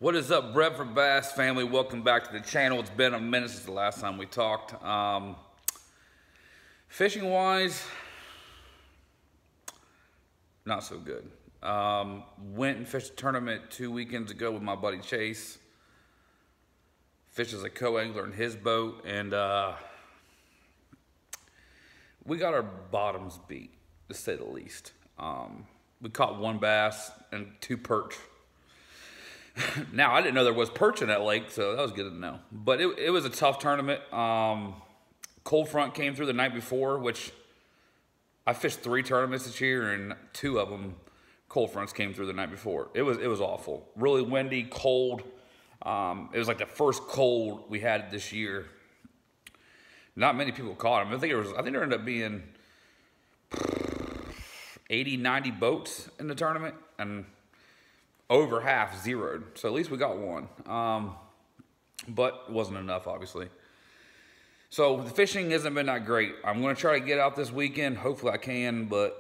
What is up, Bradford Bass family? Welcome back to the channel. It's been a minute since the last time we talked. Fishing wise, not so good. Went and fished a tournament 2 weekends ago with my buddy Chase. Fished as a co-angler in his boat, and we got our bottoms beat, to say the least. We caught one bass and two perch. Now, I didn't know there was perch in that lake, so that was good to know. But it was a tough tournament. Cold front came through the night before, which I fished 3 tournaments this year, and 2 of them, cold fronts came through the night before. It was awful. Really windy, cold. It was like the first cold we had this year. Not many people caught them. I think there ended up being 80, 90 boats in the tournament, and over half zeroed. So at least we got one. But it wasn't enough, obviously. So the fishing hasn't been that great. I'm going to try to get out this weekend. Hopefully I can, but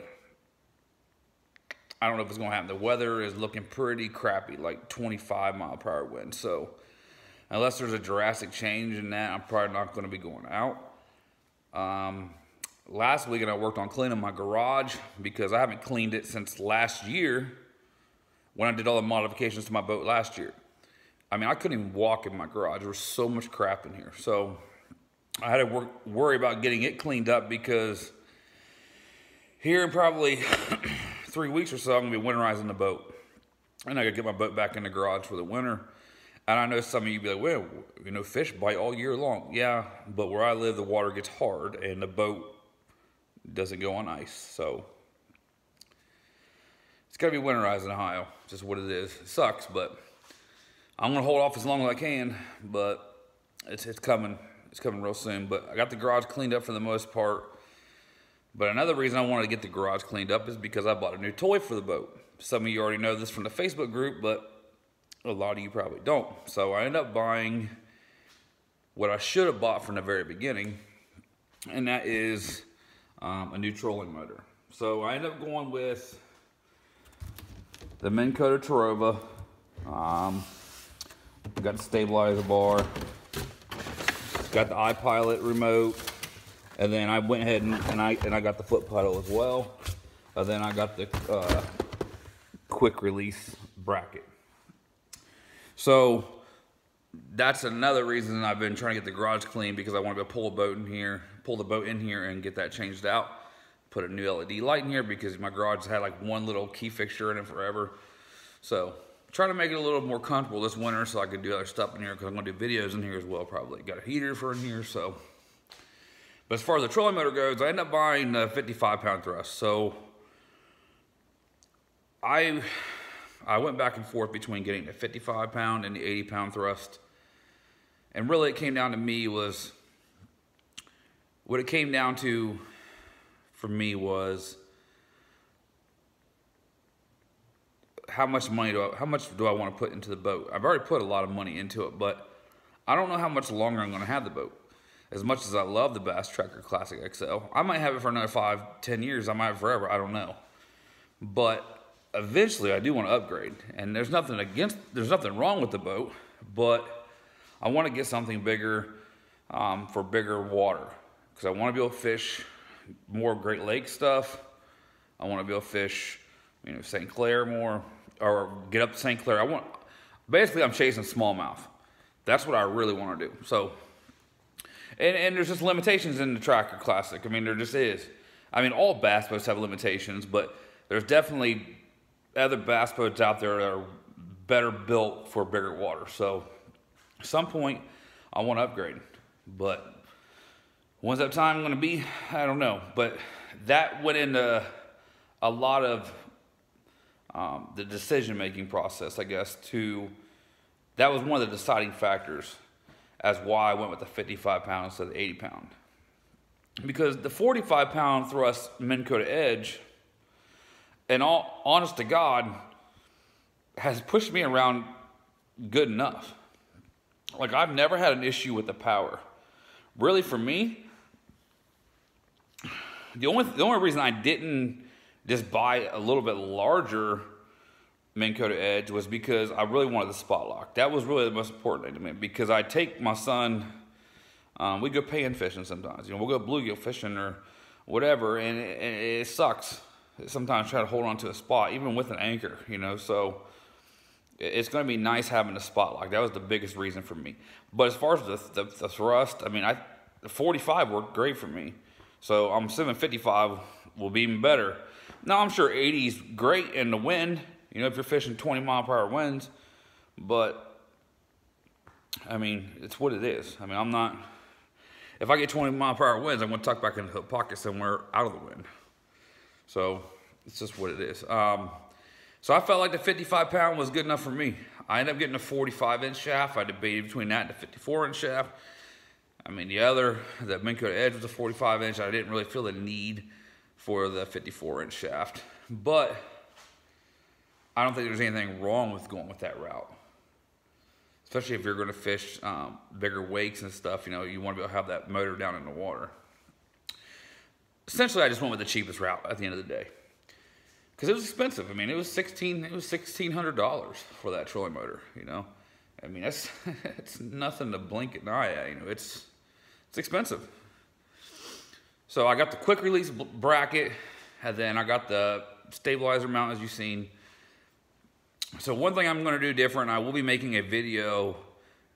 I don't know if it's going to happen. The weather is looking pretty crappy, like 25-mile-per-hour wind. So unless there's a drastic change in that, I'm probably not going to be going out. Last weekend I worked on cleaning my garage because I haven't cleaned it since last year when I did all the modifications to my boat last year. I mean, I couldn't even walk in my garage. There was so much crap in here. So I had to worry about getting it cleaned up because here in probably 3 weeks or so, I'm going to be winterizing the boat. And I got to get my boat back in the garage for the winter. And I know some of you be like, well, you know, fish bite all year long. Yeah, but where I live, the water gets hard and the boat doesn't go on ice. So it's got to be winterized in Ohio. Just what it is. It sucks, but I'm going to hold off as long as I can. But it's coming. It's coming real soon. But I got the garage cleaned up for the most part. But another reason I wanted to get the garage cleaned up is because I bought a new toy for the boat. Some of you already know this from the Facebook group, but a lot of you probably don't. So I ended up buying what I should have bought from the very beginning, and that is a new trolling motor. So I ended up going with the Minn Kota Terrova. Got the stabilizer bar, got the iPilot remote, and then I went ahead and I got the foot pedal as well. And then I got the quick release bracket. So that's another reason I've been trying to get the garage clean, because I want to be able to pull the boat in here and get that changed out. Put a new LED light in here because my garage had like one little key fixture in it forever. So trying to make it a little more comfortable this winter so I can do other stuff in here, because I'm going to do videos in here as well probably. Got a heater for in here, so. But as far as the trolling motor goes, I ended up buying a 55-pound thrust. So I went back and forth between getting the 55-pound and the 80-pound thrust. And really it came down to me was, what it came down to for me was how much do I want to put into the boat? I've already put a lot of money into it, but I don't know how much longer I'm going to have the boat. As much as I love the Bass Tracker Classic XL, I might have it for another 5-10 years. I might have it forever. I don't know. But eventually I do want to upgrade, and there's nothing wrong with the boat, but I want to get something bigger for bigger water, because I want to be able to fish more Great Lakes stuff. I want to be able to fish, you know, St. Clair more, or get up to St. Clair. Basically I'm chasing smallmouth. That's what I really want to do. So, and there's just limitations in the Tracker Classic. I mean, there just is. I mean, all bass boats have limitations, but there's definitely other bass boats out there that are better built for bigger water. So at some point I want to upgrade, but when's that time going to be? I don't know. But that went into a lot of the decision-making process, I guess. That was one of the deciding factors as why I went with the 55-pound instead of the 80-pound. Because the 45-pound thrust Minn Kota Edge, and all honest to God, has pushed me around good enough. Like, I've never had an issue with the power. Really, for me, the only reason I didn't just buy a little bit larger Minn Kota Edge was because I really wanted the spot lock. That was really the most important thing to me, because I take my son, we go pan fishing sometimes. We'll go bluegill fishing or whatever, and it sucks sometimes try to hold on to a spot, even with an anchor, so it's going to be nice having a spot lock. That was the biggest reason for me. But as far as the thrust, the 45 worked great for me. So I'm assuming 55 will be even better. Now, I'm sure 80 is great in the wind, if you're fishing 20-mile-per-hour winds. But, it's what it is. I'm not... If I get 20-mile-per-hour winds, I'm going to tuck back into the pocket somewhere out of the wind. So, it's just what it is. So I felt like the 55-pound was good enough for me. I ended up getting a 45-inch shaft. I debated between that and the 54-inch shaft. The Minn Kota Edge was a 45-inch. I didn't really feel the need for the 54-inch shaft. But I don't think there's anything wrong with going with that route. Especially if you're going to fish bigger wakes and stuff. You want to be able to have that motor down in the water. Essentially, I just went with the cheapest route at the end of the day. Because it was expensive. It was $1,600 for that trolling motor, that's it's nothing to blink an eye at, it's expensive. So I got the quick release bracket, and then I got the stabilizer mount, as you've seen. So one thing I'm going to do different, I will be making a video,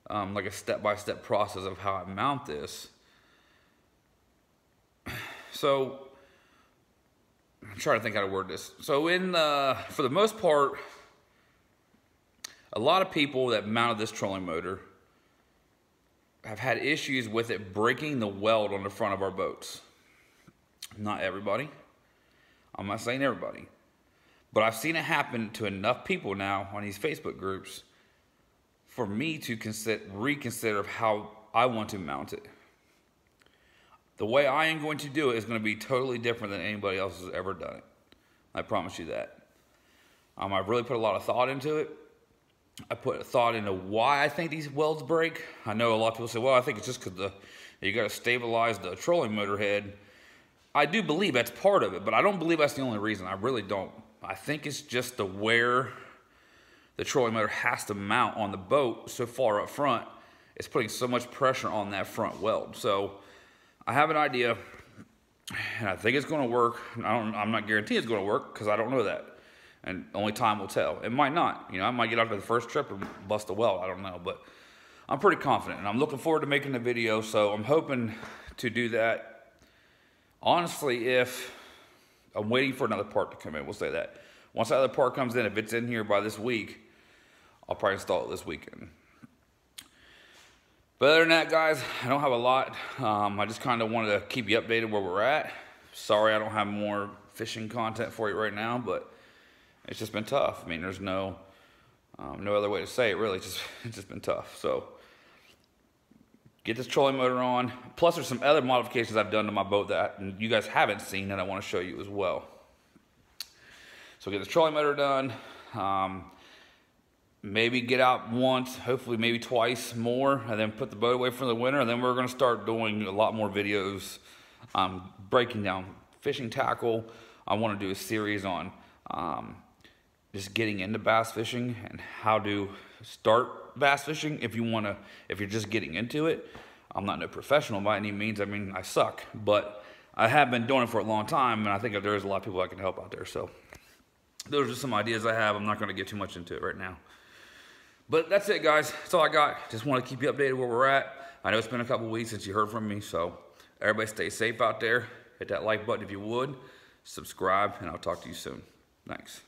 like a step-by-step process of how I mount this. So I'm trying to think how to word this. So for the most part, a lot of people that mounted this trolling motor have had issues with it breaking the weld on the front of our boats. Not everybody. I'm not saying everybody. But I've seen it happen to enough people now on these Facebook groups for me to reconsider how I want to mount it. The way I am going to do it is going to be totally different than anybody else has ever done it. I promise you that. I've really put a lot of thought into it. I put thought into why I think these welds break. I know a lot of people say, well, I think it's just because you got to stabilize the trolling motor head. I do believe that's part of it, but I don't believe that's the only reason. I really don't. I think it's just where the trolling motor has to mount on the boat so far up front. It's putting so much pressure on that front weld. So I have an idea, and I think it's going to work. I'm not guaranteeing it's going to work because I don't know that. And only time will tell. It might not. I might get out to the first trip and bust a weld. I don't know. But I'm pretty confident. And I'm looking forward to making the video. So I'm hoping to do that. Honestly, I'm waiting for another part to come in. We'll say that. Once that other part comes in, if it's in here by this week, I'll probably install it this weekend. But other than that, guys, I don't have a lot. I just kind of wanted to keep you updated where we're at. Sorry I don't have more fishing content for you right now, but it's just been tough. There's no other way to say it, really. It's just been tough. So get this trolling motor on. Plus, there's some other modifications I've done to my boat that you guys haven't seen that I want to show you as well. So get this trolling motor done. Maybe get out once, hopefully maybe twice more, and then put the boat away for the winter. And then we're going to start doing a lot more videos breaking down fishing tackle. I want to do a series on just getting into bass fishing and how to start bass fishing if you're just getting into it. I'm not no professional by any means. I suck, but I have been doing it for a long time, and I think that there's a lot of people I can help out there. So those are some ideas I have. I'm not going to get too much into it right now. But that's it, guys. That's all I got. Just want to keep you updated where we're at. I know it's been a couple weeks since you heard from me, so everybody stay safe out there. Hit that like button if you would. Subscribe, and I'll talk to you soon. Thanks.